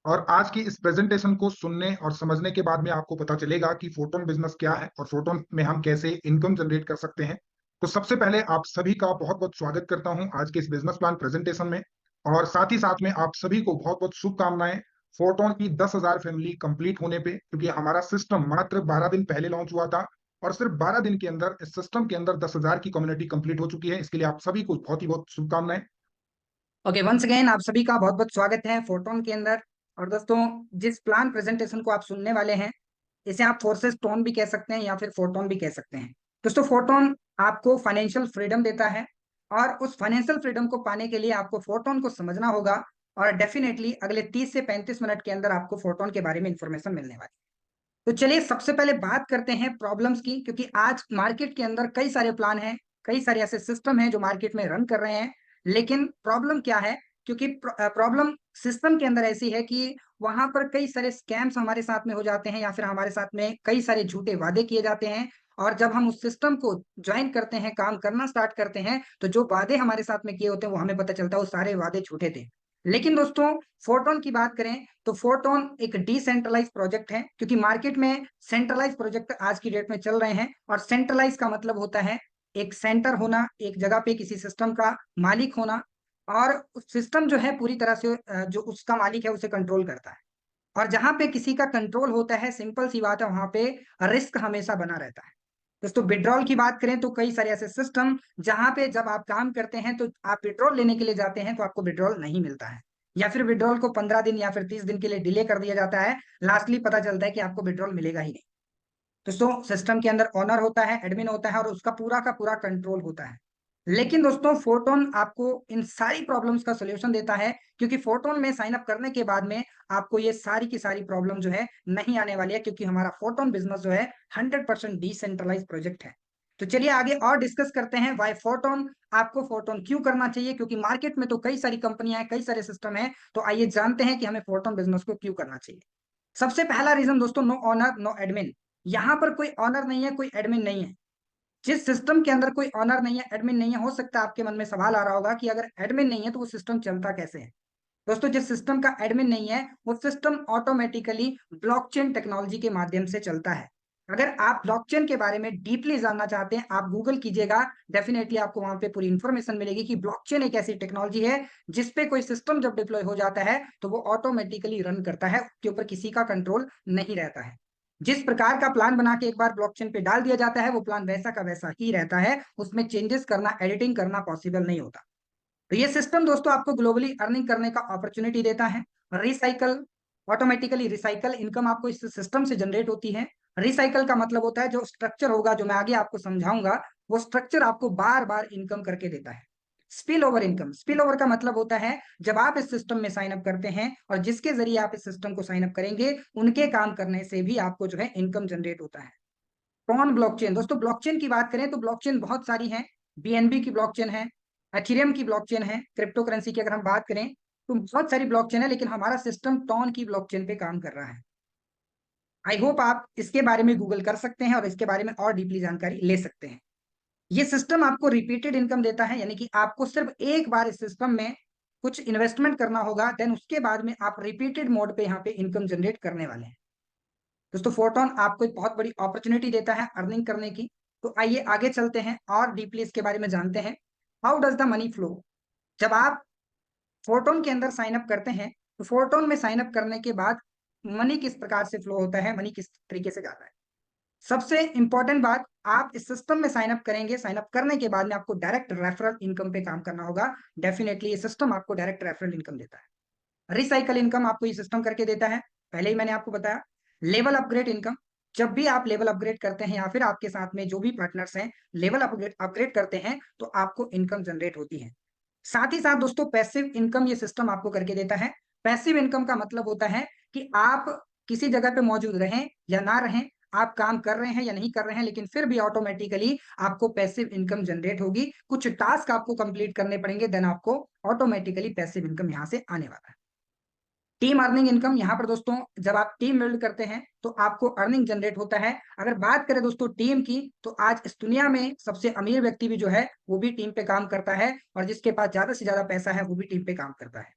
और आज की इस प्रेजेंटेशन को सुनने और समझने के बाद में आपको पता चलेगा कि फोटोन बिजनेस क्या है और फोटोन में हम कैसे इनकम जनरेट कर सकते हैं। तो सबसे पहले आप सभी का बहुत बहुत स्वागत करता हूं आज के इस बिजनेस प्लान प्रेजेंटेशन में। और साथ ही साथ में आप सभी को बहुत बहुत शुभकामनाएं फोटोन की 10,000 फैमिली कंप्लीट होने पे, क्योंकि हमारा सिस्टम मात्र 12 दिन पहले लॉन्च हुआ था और सिर्फ 12 दिन के अंदर इस सिस्टम के अंदर 10,000 की कम्युनिटी कंप्लीट हो चुकी है। इसके लिए आप सभी को बहुत ही बहुत शुभकामनाएं। ओके, वंस अगेन आप सभी का बहुत बहुत स्वागत है फोटोन के अंदर। और दोस्तों, जिस प्लान प्रेजेंटेशन को आप सुनने वाले हैं, इसे आप फोर्सेस टोन भी कह सकते हैं या फिर फोटोन भी कह सकते हैं। दोस्तों, फोटोन आपको फाइनेंशियल फ्रीडम देता है और उस फाइनेंशियल फ्रीडम को पाने के लिए आपको फोटोन को समझना होगा। और डेफिनेटली अगले 30 से 35 मिनट के अंदर आपको फोटोन के बारे में इंफॉर्मेशन मिलने वाली है। तो चलिए सबसे पहले बात करते हैं प्रॉब्लम्स की, क्योंकि आज मार्केट के अंदर कई सारे प्लान हैं, कई सारे ऐसे सिस्टम हैं जो मार्केट में रन कर रहे हैं। लेकिन प्रॉब्लम क्या है? क्योंकि प्रॉब्लम सिस्टम के अंदर ऐसी है कि वहां पर कई सारे स्कैम्स हमारे साथ में हो जाते हैं या फिर हमारे साथ में कई सारे झूठे वादे किए जाते हैं। और जब हम उस सिस्टम को ज्वाइन करते हैं, काम करना स्टार्ट करते हैं, तो जो वादे हमारे साथ में किए होते हैं वो हमें पता चलता है वो सारे वादे झूठे थे। लेकिन दोस्तों, फोटोन की बात करें तो फोटोन एक डिसेंट्रलाइज प्रोजेक्ट है, क्योंकि मार्केट में सेंट्रलाइज प्रोजेक्ट आज की डेट में चल रहे हैं। और सेंट्रलाइज का मतलब होता है एक सेंटर होना, एक जगह पे किसी सिस्टम का मालिक होना, और सिस्टम जो है पूरी तरह से जो उसका मालिक है उसे कंट्रोल करता है। और जहां पे किसी का कंट्रोल होता है, सिंपल सी बात है, वहां पे रिस्क हमेशा बना रहता है। दोस्तों, विड्रॉल की बात करें तो कई सारे ऐसे सिस्टम जहां पे जब आप काम करते हैं तो आप विड्रॉल लेने के लिए जाते हैं तो आपको विड्रॉल नहीं मिलता है, या फिर विड्रॉल को 15 दिन या फिर 30 दिन के लिए डिले कर दिया जाता है। लास्टली पता चलता है कि आपको विड्रॉल मिलेगा ही नहीं। दोस्तों, सिस्टम के अंदर ओनर होता है, एडमिन होता है और उसका पूरा का पूरा कंट्रोल होता है। लेकिन दोस्तों, फोटोन आपको इन सारी प्रॉब्लम्स का सॉल्यूशन देता है, क्योंकि फोटोन में साइन अप करने के बाद में आपको ये सारी की सारी प्रॉब्लम जो है नहीं आने वाली है, क्योंकि हमारा फोटोन बिजनेस जो है 100% डिसेंट्रलाइज प्रोजेक्ट है। तो चलिए आगे और डिस्कस करते हैं वाई फोटोन। आपको फोटोन क्यों करना चाहिए, क्योंकि मार्केट में तो कई सारी कंपनियां हैं, कई सारे सिस्टम है। तो आइए जानते हैं कि हमें फोटोन बिजनेस को क्यों करना चाहिए। सबसे पहला रीजन दोस्तों, नो ऑनर नो एडमिन। यहां पर कोई ऑनर नहीं है, कोई एडमिन नहीं है। जिस सिस्टम के अंदर कोई ऑनर नहीं है, एडमिन नहीं है, हो सकता है आपके मन में सवाल आ रहा होगा कि अगर एडमिन नहीं है तो वो सिस्टम चलता कैसे है। दोस्तों, जिस सिस्टम का एडमिन नहीं है वो सिस्टम ऑटोमेटिकली ब्लॉकचेन टेक्नोलॉजी के माध्यम से चलता है। अगर आप ब्लॉकचेन के बारे में डीपली जानना चाहते हैं, आप गूगल कीजिएगा, डेफिनेटली आपको वहां पे पूरी इंफॉर्मेशन मिलेगी कि ब्लॉकचेन एक ऐसी टेक्नोलॉजी है जिसपे कोई सिस्टम जब डिप्लॉय हो जाता है तो वो ऑटोमेटिकली रन करता है, उसके ऊपर किसी का कंट्रोल नहीं रहता है। जिस प्रकार का प्लान बना के एक बार ब्लॉकचेन पे डाल दिया जाता है वो प्लान वैसा का वैसा ही रहता है, उसमें चेंजेस करना, एडिटिंग करना पॉसिबल नहीं होता। तो ये सिस्टम दोस्तों आपको ग्लोबली अर्निंग करने का अपॉर्चुनिटी देता है। रिसाइकल, ऑटोमेटिकली रिसाइकल इनकम आपको इस सिस्टम से जनरेट होती है। रिसाइकल का मतलब होता है जो स्ट्रक्चर होगा, जो मैं आगे आपको समझाऊंगा, वो स्ट्रक्चर आपको बार बार इनकम करके देता है। Spill over income, spill over का मतलब होता है जब आप इस सिस्टम में साइन अप करते हैं और जिसके जरिए आप इस सिस्टम को साइन अप करेंगे उनके काम करने से भी आपको जो है इनकम जनरेट होता है। कौन ब्लॉकचेन? दोस्तों, ब्लॉकचेन की बात करें तो ब्लॉकचेन बहुत सारी हैं। बीएनबी की ब्लॉकचेन है, एथेरियम की ब्लॉकचेन है, क्रिप्टो करेंसी की अगर हम बात करें तो बहुत सारी ब्लॉकचेन है, लेकिन हमारा सिस्टम टॉन की ब्लॉकचेन पे काम कर रहा है। आई होप आप इसके बारे में गूगल कर सकते हैं और इसके बारे में और डीपली जानकारी ले सकते हैं। ये सिस्टम आपको रिपीटेड इनकम देता है, यानी कि आपको सिर्फ एक बार इस सिस्टम में कुछ इन्वेस्टमेंट करना होगा, देन उसके बाद में आप रिपीटेड मोड पे यहाँ पे इनकम जनरेट करने वाले हैं। दोस्तों, फोटोन आपको एक बहुत बड़ी अपॉर्चुनिटी देता है अर्निंग करने की। तो आइए आगे चलते हैं और डीपली इसके बारे में जानते हैं। How does the money flow? जब आप फोटोन के अंदर साइन अप करते हैं तो फोटोन में साइन अप करने के बाद मनी किस प्रकार से फ्लो होता है, मनी किस तरीके से जाता है। सबसे इंपॉर्टेंट बात, आप इस सिस्टम में साइन अप करेंगे, साइन अप करने के बाद में आपको डायरेक्ट रेफरल इनकम पे काम करना होगा। डेफिनेटली ये सिस्टम आपको डायरेक्ट रेफरल इनकम देता है। रिसाइकल इनकम आपको ये सिस्टम करके देता है, पहले ही मैंने आपको बताया। लेवल अपग्रेड इनकम, जब भी आप लेवल अपग्रेड करते हैं या फिर आपके साथ में जो भी पार्टनर्स हैं लेवल अपग्रेड अपग्रेड करते हैं तो आपको इनकम जनरेट होती है। साथ ही साथ दोस्तों, पैसिव इनकम ये सिस्टम आपको करके देता है। पैसिव इनकम का मतलब होता है कि आप किसी जगह पे मौजूद रहें या ना रहें, आप काम कर रहे हैं या नहीं कर रहे हैं, लेकिन फिर भी ऑटोमेटिकली आपको पैसिव इनकम जनरेट होगी। कुछ टास्क आपको कंप्लीट करने पड़ेंगे, देन आपको ऑटोमेटिकली पैसिव इनकम यहां से आने वाला है। टीम अर्निंग इनकम, यहाँ पर दोस्तों जब आप टीम बिल्ड करते हैं तो आपको अर्निंग जनरेट होता है। अगर बात करें दोस्तों टीम की, तो आज इस दुनिया में सबसे अमीर व्यक्ति भी जो है वो भी टीम पे काम करता है, और जिसके पास ज्यादा से ज्यादा पैसा है वो भी टीम पे काम करता है।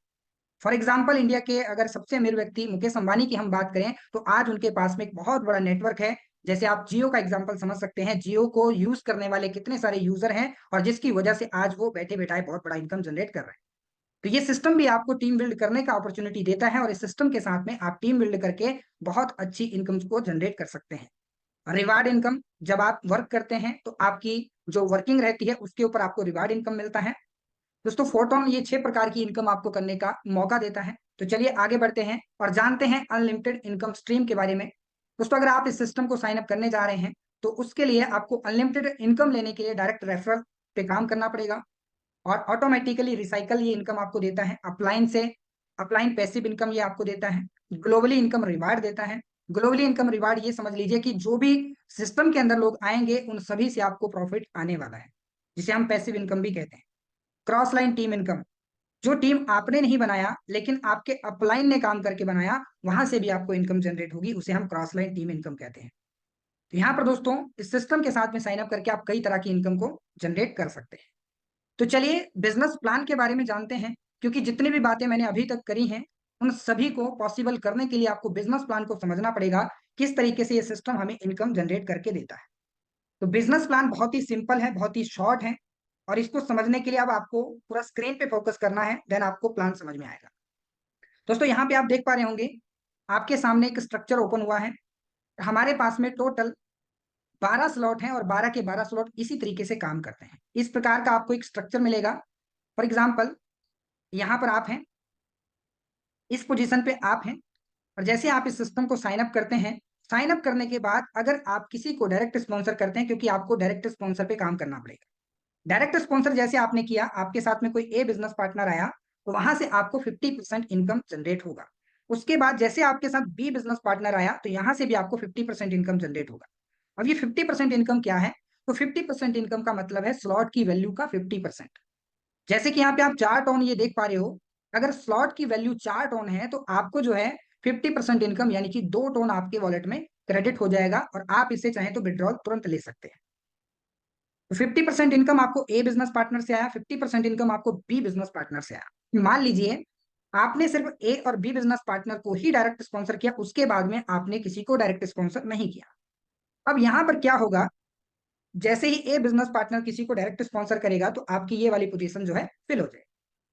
फॉर एग्जाम्पल इंडिया के अगर सबसे अमीर व्यक्ति मुकेश अंबानी की हम बात करें तो आज उनके पास में एक बहुत बड़ा नेटवर्क है। जैसे आप जियो का एग्जांपल समझ सकते हैं, जियो को यूज करने वाले कितने सारे यूजर हैं और जिसकी वजह से आज वो बैठे बैठाए बहुत बड़ा इनकम जनरेट कर रहे हैं। तो ये सिस्टम भी आपको टीम बिल्ड करने का अपॉर्चुनिटी देता है और इस सिस्टम के साथ में आप टीम बिल्ड करके बहुत अच्छी इनकम को जनरेट कर सकते हैं। रिवार्ड इनकम, जब आप वर्क करते हैं तो आपकी जो वर्किंग रहती है उसके ऊपर आपको रिवार्ड इनकम मिलता है। दोस्तों फोटोन ये 6 प्रकार की इनकम आपको करने का मौका देता है। तो चलिए आगे बढ़ते हैं और जानते हैं अनलिमिटेड इनकम स्ट्रीम के बारे में। दोस्तों अगर आप इस सिस्टम को साइन अप करने जा रहे हैं तो उसके लिए आपको अनलिमिटेड इनकम लेने के लिए डायरेक्ट रेफरल पे काम करना पड़ेगा और ऑटोमेटिकली रिसाइकल ये इनकम आपको देता है। अपलाइन से अपलाइन पैसिव इनकम ये आपको देता है। ग्लोबली इनकम रिवार्ड देता है। ग्लोबली इनकम रिवार्ड ये समझ लीजिए कि जो भी सिस्टम के अंदर लोग आएंगे उन सभी से आपको प्रॉफिट आने वाला है, जिसे हम पैसिव इनकम भी कहते हैं। क्रॉस लाइन टीम इनकम, जो टीम आपने नहीं बनाया लेकिन आपके अपलाइन ने काम करके बनाया, वहां से भी आपको इनकम जनरेट होगी, उसे हम क्रॉस लाइन टीम इनकम कहते हैं। तो यहाँ पर दोस्तों इस सिस्टम के साथ में साइन अप करके आप कई तरह की इनकम को जनरेट कर सकते हैं। तो चलिए बिजनेस प्लान के बारे में जानते हैं, क्योंकि जितनी भी बातें मैंने अभी तक करी हैं उन सभी को पॉसिबल करने के लिए आपको बिजनेस प्लान को समझना पड़ेगा, किस तरीके से ये सिस्टम हमें इनकम जनरेट करके देता है। तो बिजनेस प्लान बहुत ही सिंपल है, बहुत ही शॉर्ट है और इसको समझने के लिए अब आपको पूरा स्क्रीन पे फोकस करना है, देन आपको प्लान समझ में आएगा। दोस्तों यहाँ पे आप देख पा रहे होंगे आपके सामने एक स्ट्रक्चर ओपन हुआ है। हमारे पास में टोटल 12 स्लॉट हैं और 12 के 12 स्लॉट इसी तरीके से काम करते हैं। इस प्रकार का आपको एक स्ट्रक्चर मिलेगा। फॉर एग्जाम्पल यहाँ पर आप हैं, इस पोजीशन पे आप हैं और जैसे आप इस सिस्टम को साइन अप करते हैं, साइन अप करने के बाद अगर आप किसी को डायरेक्ट स्पॉन्सर करते हैं, क्योंकि आपको डायरेक्ट स्पॉन्सर पे काम करना पड़ेगा। डायरेक्ट स्पॉन्सर जैसे आपने किया, आपके साथ में कोई ए बिजनेस पार्टनर आया तो वहां से आपको 50% इनकम जनरेट होगा। उसके बाद जैसे आपके साथ बी बिजनेस पार्टनर आया तो यहां से भी आपको 50% इनकम जनरेट होगा। अब ये 50% इनकम क्या है? तो 50% इनकम का मतलब है स्लॉट की वैल्यू का 50%। जैसे कि यहाँ पे आप 4 टोन ये देख पा रहे हो, अगर स्लॉट की वैल्यू 4 टोन है तो आपको जो है 50% इनकम यानी कि 2 टोन आपके वॉलेट में क्रेडिट हो जाएगा और आप इसे चाहें तो विड्रॉल तुरंत ले सकते हैं। 50% इनकम आपको ए बिजनेस पार्टनर से आया, 50% इनकम आपको बी बिजनेस पार्टनर से आया। मान लीजिए आपने सिर्फ ए और बी बिजनेस पार्टनर को ही डायरेक्ट स्पॉन्सर किया, उसके बाद में आपने किसी को डायरेक्ट स्पॉन्सर नहीं किया। अब यहां पर क्या होगा, जैसे ही ए बिजनेस पार्टनर किसी को डायरेक्ट स्पॉन्सर करेगा तो आपकी ये वाली पोजीशन जो है फिल हो जाएगी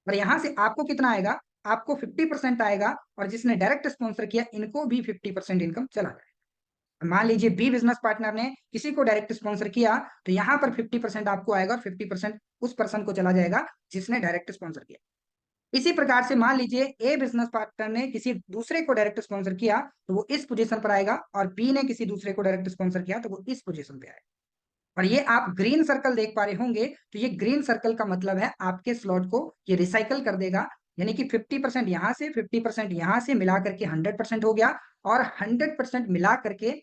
और यहां से आपको कितना आएगा? आपको 50% आएगा और जिसने डायरेक्ट स्पॉन्सर किया इनको भी 50% इनकम चला जाएगा। मान लीजिए बी बिजनेस पार्टनर ने किसी को डायरेक्ट स्पॉन्सर किया तो यहाँ पर 50% आपको आएगा और 50% उस पर्सन को चला जाएगा जिसने डायरेक्ट स्पॉन्सर किया। इसी प्रकार से मान लीजिए ए बिजनेस पार्टनर ने किसी दूसरे को डायरेक्ट स्पॉन्सर किया तो वो इस पोजीशन पर आएगा और बी ने किसी दूसरे को डायरेक्ट स्पॉन्सर किया तो वो इस पोजीशन पे आएगा। और ये आप ग्रीन सर्कल देख पा रहे होंगे, तो ये ग्रीन सर्कल का मतलब है आपके स्लॉट को ये रिसाइकल कर देगा, यानी कि 50% यहां से 50% यहां से मिला करके 100% हो गया और 100% मिला करके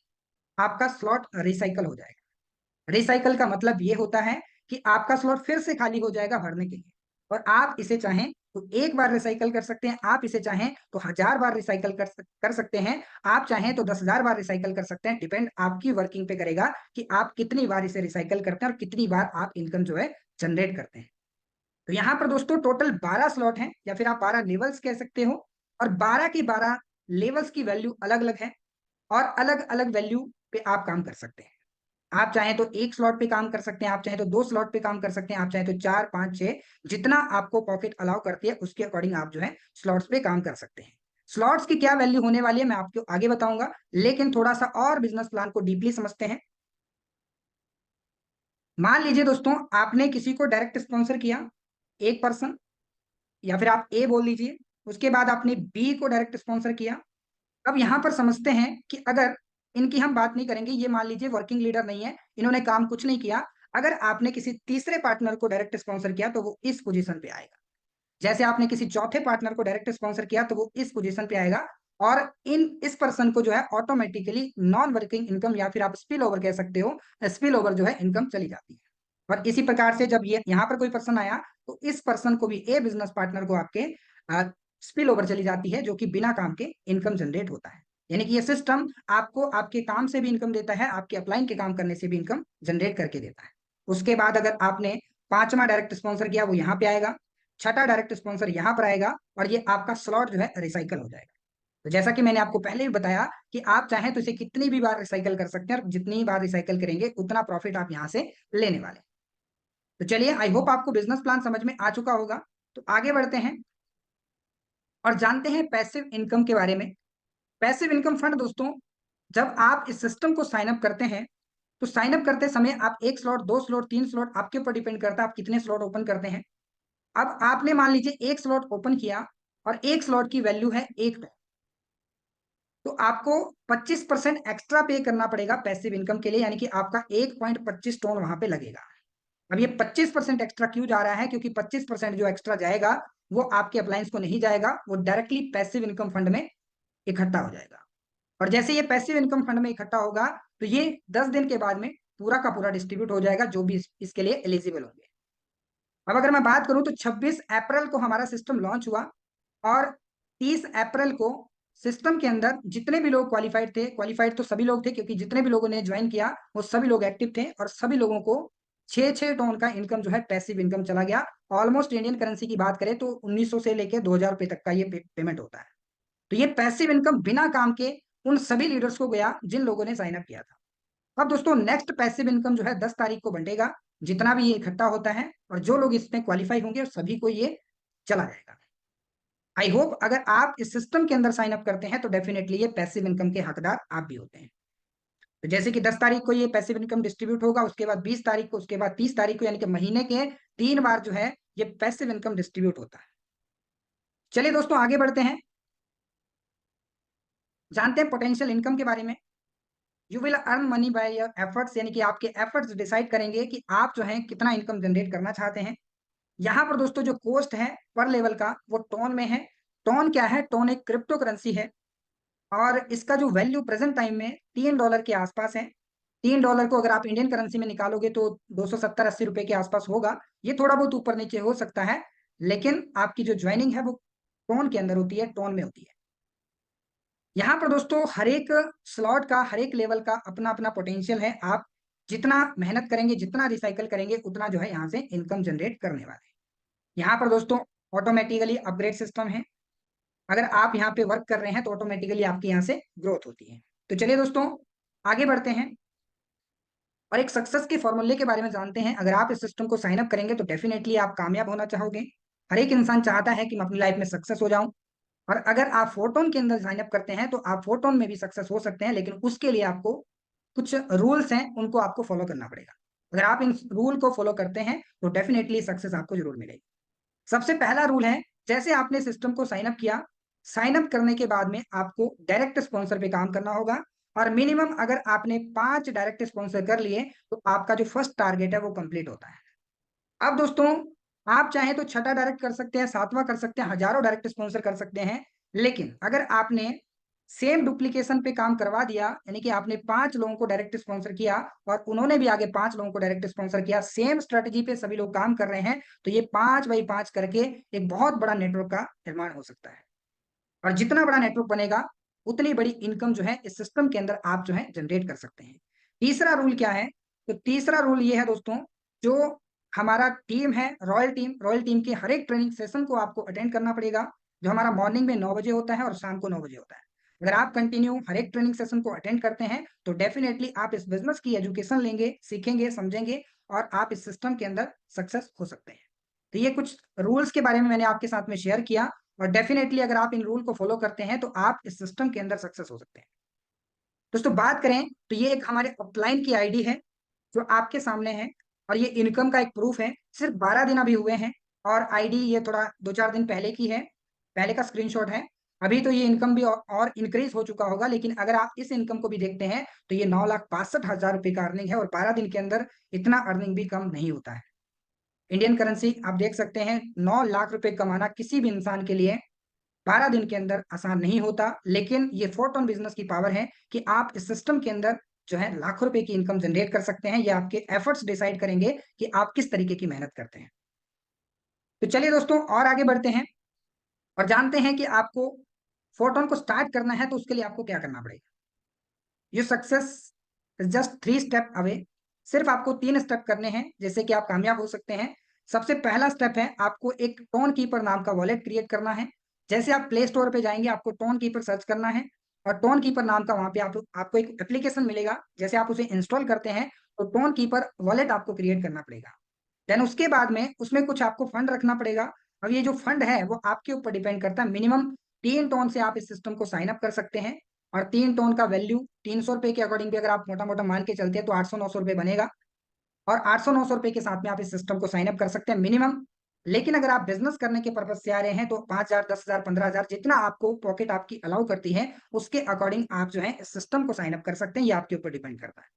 आपका स्लॉट रिसाइकल हो जाएगा। रिसाइकल का मतलब ये होता है कि आपका स्लॉट फिर से खाली हो जाएगा भरने के लिए और आप इसे चाहें तो एक बार रिसाइकल कर सकते हैं, आप इसे चाहें तो 1000 बार रिसाइकल कर सकते हैं, आप चाहें तो 10,000 बार रिसाइकल कर सकते हैं। डिपेंड आपकी वर्किंग पे करेगा कि आप कितनी बार इसे रिसाइकल करते हैं और कितनी बार आप इनकम जो है जनरेट करते हैं। तो यहाँ पर दोस्तों टोटल 12 स्लॉट हैं या फिर आप 12 लेवल्स कह सकते हो और 12 की 12 लेवल्स की वैल्यू अलग अलग है और अलग अलग वैल्यू पे आप काम कर सकते हैं। आप चाहें तो एक स्लॉट पे काम कर सकते हैं, आप चाहें तो 2 स्लॉट पे काम कर सकते हैं, आप चाहें तो 4, 5, 6 जितना आपको पॉकेट अलाउ करती है उसके अकॉर्डिंग आप जो है स्लॉट्स पे काम कर सकते हैं। स्लॉट्स की क्या वैल्यू होने वाली है मैं आपको आगे बताऊंगा, लेकिन थोड़ा सा और बिजनेस प्लान को डीपली समझते हैं। मान लीजिए दोस्तों आपने किसी को डायरेक्ट स्पॉन्सर किया, एक पर्सन या फिर आप ए बोल लीजिए, उसके बाद आपने बी को डायरेक्ट स्पॉन्सर किया। अब यहां पर समझते हैं कि अगर इनकी हम बात नहीं करेंगे, ये मान लीजिए वर्किंग लीडर नहीं है, इन्होंने काम कुछ नहीं किया, अगर आपने किसी तीसरे पार्टनर को डायरेक्ट स्पॉन्सर किया तो वो इस पोजीशन पे आएगा। जैसे आपने किसी चौथे पार्टनर को डायरेक्ट स्पॉन्सर किया तो वो इस पोजीशन पे आएगा और इस पर्सन को जो है ऑटोमेटिकली नॉन वर्किंग इनकम या फिर आप स्पिल ओवर कह सकते हो, स्पिल ओवर जो है इनकम चली जाती है। और इसी प्रकार से जब ये यहाँ पर कोई पर्सन आया तो इस पर्सन को भी ए बिजनेस पार्टनर को आपके स्पिल ओवर चली जाती है, जो कि बिना काम के इनकम जनरेट होता है। यानी कि ये सिस्टम आपको आपके काम से भी इनकम देता है, आपके अपलाइन के काम करने से भी इनकम जनरेट करके देता है। उसके बाद अगर आपने 5वां डायरेक्ट स्पॉन्सर किया वो यहाँ पे आएगा, छठा डायरेक्ट स्पॉन्सर यहाँ पर आएगा और ये आपका स्लॉट जो है रिसाइकल हो जाएगा। तो जैसा कि मैंने आपको पहले भी बताया कि आप चाहें तो इसे कितनी भी बार रिसाइकल कर सकते हैं और जितनी बार रिसाइकल करेंगे उतना प्रॉफिट आप यहाँ से लेने वाले हैं। तो चलिए, आई होप आपको बिजनेस प्लान समझ में आ चुका होगा। तो आगे बढ़ते हैं और जानते हैं पैसिव इनकम के बारे में। पैसिव इनकम फंड दोस्तों, जब आप इस सिस्टम को साइन अप करते हैं तो साइन अप करते समय आप 1 स्लॉट, 2 स्लॉट, 3 स्लॉट आपके ऊपर डिपेंड करता है आप कितने स्लॉट ओपन करते हैं। अब आपने मान लीजिए 1 स्लॉट ओपन किया और 1 स्लॉट की वैल्यू है 1 टॉन, तो आपको 25% एक्स्ट्रा पे करना पड़ेगा पैसिव इनकम के लिए, यानी कि आपका 1.25 टोन वहां पे लगेगा। अब ये 25% एक्स्ट्रा क्यों जा रहा है? क्योंकि 25% जो एक्स्ट्रा जाएगा वो आपके अप्लायंस को नहीं जाएगा, वो डायरेक्टली पैसिव इनकम फंड में इकट्ठा हो जाएगा। और जैसे ये पैसिव इनकम फंड में इकट्ठा होगा तो ये 10 दिन के बाद में पूरा का पूरा डिस्ट्रीब्यूट हो जाएगा जो भी इसके लिए एलिजिबल होंगे। अब अगर मैं बात करूं तो 26 अप्रैल को हमारा सिस्टम लॉन्च हुआ और 30 अप्रैल को सिस्टम के अंदर जितने भी लोग क्वालिफाइड थे, क्वालिफाइड तो सभी लोग थे क्योंकि जितने भी लोगों ने ज्वाइन किया वो सभी लोग एक्टिव थे और सभी लोगों को 6 टोन का इनकम जो है पैसिव इनकम चला गया। ऑलमोस्ट इंडियन करेंसी की बात करें तो 1900 से लेकर 2000 रुपए तक का ये पेमेंट होता है। तो ये पैसिव इनकम बिना काम के उन सभी लीडर्स को गया जिन लोगों ने साइन अप किया था। अब दोस्तों नेक्स्ट पैसिव इनकम जो है 10 तारीख को बंटेगा, जितना भी ये इकट्ठा होता है और जो लोग इसमें क्वालिफाई होंगे सभी को ये चला जाएगा। आई होप अगर आप इस सिस्टम के अंदर साइन अप करते हैं तो डेफिनेटली ये पैसिव इनकम के हकदार आप भी होते हैं। तो जैसे कि 10 तारीख को ये पैसिव इनकम डिस्ट्रीब्यूट होगा, उसके बाद 20 तारीख को, उसके बाद 30 तारीख को, यानी कि महीने के 3 बार जो है ये पैसिव इनकम डिस्ट्रीब्यूट होता है। चलिए दोस्तों आगे बढ़ते हैं, जानते हैं पोटेंशियल इनकम के बारे में। You will earn money by your efforts, यानी कि आपके एफर्ट्स डिसाइड करेंगे कि आप जो है कितना इनकम जनरेट करना चाहते हैं। यहाँ पर दोस्तों जो कॉस्ट है पर लेवल का वो टोन में है। टोन क्या है? टोन एक क्रिप्टो करेंसी है और इसका जो वैल्यू प्रेजेंट टाइम में $3 के आसपास है। $3 को अगर आप इंडियन करेंसी में निकालोगे तो 270-80 रुपए के आसपास होगा। ये थोड़ा बहुत ऊपर नीचे हो सकता है, लेकिन आपकी जो ज्वाइनिंग है वो टोन के अंदर होती है, टोन में होती है। यहाँ पर दोस्तों हर एक स्लॉट का, हर एक लेवल का अपना अपना पोटेंशियल है। आप जितना मेहनत करेंगे, जितना रिसाइकल करेंगे, उतना जो है यहाँ से इनकम जनरेट करने वाले हैं। यहाँ पर दोस्तों ऑटोमेटिकली अपग्रेड सिस्टम है। अगर आप यहाँ पे वर्क कर रहे हैं तो ऑटोमेटिकली आपकी यहाँ से ग्रोथ होती है। तो चलिए दोस्तों आगे बढ़ते हैं और एक सक्सेस के फॉर्मूले के बारे में जानते हैं। अगर आप इस सिस्टम को साइन अप करेंगे तो डेफिनेटली आप कामयाब होना चाहोगे। हर एक इंसान चाहता है कि मैं अपनी लाइफ में सक्सेस हो जाऊं, और अगर आप फोटोन के अंदर साइन अप करते हैं तो आप फोटोन में भी सक्सेस हो सकते हैं, लेकिन उसके लिए आपको कुछ रूल्स हैं, उनको आपको फॉलो करना पड़ेगा। अगर आप इन रूल को फॉलो करते हैं तो डेफिनेटली सक्सेस आपको जरूर मिलेगी। सबसे पहला रूल है, जैसे आपने सिस्टम को साइन अप किया, साइन अप करने के बाद में आपको डायरेक्ट स्पॉन्सर पे काम करना होगा और मिनिमम अगर आपने 5 डायरेक्ट स्पॉन्सर कर लिए तो आपका जो फर्स्ट टारगेट है वो कंप्लीट होता है। अब दोस्तों आप चाहें तो छठा डायरेक्ट कर सकते हैं, सातवां कर सकते हैं, हजारों डायरेक्ट स्पॉन्सर कर सकते हैं, लेकिन अगर आपने सेम डुप्लीकेशन पे काम करवा दिया, यानी कि आपने 5 लोगों को डायरेक्ट स्पॉन्सर किया और उन्होंने भी आगे 5 लोगों को डायरेक्ट स्पॉन्सर किया, सेम स्ट्रेटजी पे सभी लोग काम कर रहे हैं, तो ये 5x5 करके एक बहुत बड़ा नेटवर्क का निर्माण हो सकता है। और जितना बड़ा नेटवर्क बनेगा उतनी बड़ी इनकम जो है इस सिस्टम के अंदर आप जो है जनरेट कर सकते हैं। तीसरा रूल क्या है? तो तीसरा रूल ये है दोस्तों, जो हमारा टीम है, रॉयल टीम के हर एक ट्रेनिंग सेशन को आपको अटेंड करना पड़ेगा, जो हमारा मॉर्निंग में 9 बजे होता है और शाम को 9 बजे होता है। अगर आप कंटिन्यू हर एक ट्रेनिंग सेशन को अटेंड करते हैं तो डेफिनेटली आप इस बिजनेस की एजुकेशन लेंगे, सीखेंगे, समझेंगे और आप इस सिस्टम के अंदर सक्सेस हो सकते हैं। तो ये कुछ रूल्स के बारे में मैंने आपके साथ में शेयर किया और डेफिनेटली अगर आप इन रूल को फॉलो करते हैं तो आप इस सिस्टम के अंदर सक्सेस हो सकते हैं। दोस्तों बात करें तो ये एक हमारे अपलाइन की आईडी है जो आपके सामने है और ये इनकम का एक प्रूफ है। सिर्फ 12 दिन अभी हुए हैं और आईडी ये थोड़ा 2-4 दिन पहले की है, पहले का स्क्रीनशॉट है। अभी तो ये इनकम भी और इंक्रीज हो चुका होगा, लेकिन अगर आप इस इनकम को भी देखते हैं तो ये 9,62,000 रुपए का अर्निंग है और 12 दिन के अंदर इतना अर्निंग भी कम नहीं होता है। इंडियन करेंसी आप देख सकते हैं, 9 लाख रुपए कमाना किसी भी इंसान के लिए 12 दिन के अंदर आसान नहीं होता, लेकिन ये फोर्टोन बिजनेस की पावर है कि आप इस सिस्टम के अंदर जो है लाखों रुपए की इनकम जनरेट कर सकते हैं। ये आपके एफर्ट्स डिसाइड करेंगे कि आप किस तरीके की मेहनत करते हैं। तो चलिए दोस्तों और आगे बढ़ते हैं और जानते हैं कि आपको फोर्टोन को स्टार्ट करना है तो उसके लिए आपको क्या करना पड़ेगा। ये success is just 3 step away. सिर्फ आपको 3 स्टेप करने हैं जैसे कि आप कामयाब हो सकते हैं। सबसे पहला स्टेप है आपको एक टोन कीपर नाम का वॉलेट क्रिएट करना है। जैसे आप प्ले स्टोर पे जाएंगे, आपको टोन कीपर सर्च करना है और टोन कीपर नाम का वहां पे आपको एक एप्लीकेशन मिलेगा। जैसे आप उसे इंस्टॉल करते हैं तो टोन कीपर वॉलेट आपको क्रिएट करना पड़ेगा। देन उसके बाद में उसमें कुछ आपको फंड रखना पड़ेगा। अब ये जो फंड है वो आपके ऊपर डिपेंड करता है। मिनिमम 3 टोन से आप इस सिस्टम को साइन अप कर सकते हैं और 3 टोन का वैल्यू 300 रुपए के अकॉर्डिंग भी अगर आप मोटा मोटा मान के चलते हैं तो 800-900 रुपए बनेगा और 800-900 रुपए के साथ में आप इस सिस्टम को साइन अप कर सकते हैं मिनिमम। लेकिन अगर आप बिजनेस करने के पर्पज से आ रहे हैं तो 5,000, 10,000, 15,000 जितना आपको पॉकेट आपकी अलाउ करती है उसके अकॉर्डिंग आप जो है इस सिस्टम को साइन अप कर सकते हैं। ये आपके ऊपर डिपेंड करता है।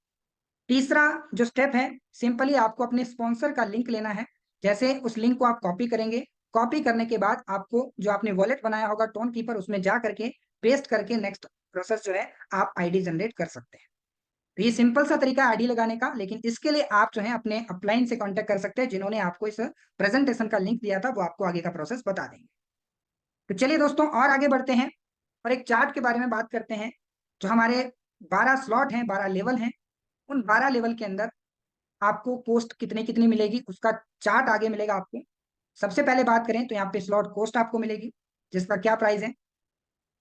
तीसरा जो स्टेप है, सिंपली आपको अपने स्पॉन्सर का लिंक लेना है। जैसे उस लिंक को आप कॉपी करेंगे, कॉपी करने के बाद आपको जो आपने वॉलेट बनाया होगा टोन कीपर उसमें जा करके पेस्ट करके नेक्स्ट प्रोसेस जो है आप आईडी जनरेट कर सकते हैं। तो ये सिंपल सा तरीका है आईडी लगाने का, लेकिन इसके लिए आप जो है अपने अपलाइन से कांटेक्ट कर सकते हैं जिन्होंने आपको इस प्रेजेंटेशन का लिंक दिया था, वो आपको आगे का प्रोसेस बता देंगे। तो चलिए दोस्तों और आगे बढ़ते हैं और एक चार्ट के बारे में बात करते हैं। जो हमारे 12 स्लॉट हैं, 12 लेवल हैं, उन 12 लेवल के अंदर आपको पोस्ट कितनी कितनी मिलेगी उसका चार्ट आगे मिलेगा आपको। सबसे पहले बात करें तो यहाँ पे स्लॉट कॉस्ट आपको मिलेगी जिसका क्या प्राइस है,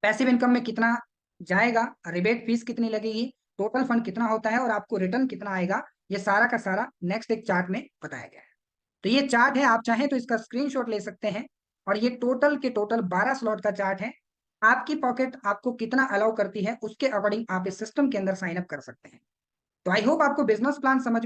पैसिव इनकम में कितना जाएगा, रिबेट फीस कितनी लगेगी, टोटल फंड कितना होता है और आपको रिटर्न कितना आएगा, ये सारा का सारा नेक्स्ट एक चार्ट में बताया गया है। तो ये चार्ट है, आप चाहें तो इसका स्क्रीनशॉट ले सकते हैं और ये टोटल के टोटल 12 स्लॉट का चार्ट है। आपकी पॉकेट आपको कितना अलाउ करती है उसके अकॉर्डिंग आप इस सिस्टम के अंदर साइन अप कर सकते हैं। तो आई होप आपको बिजनेस प्लान समझ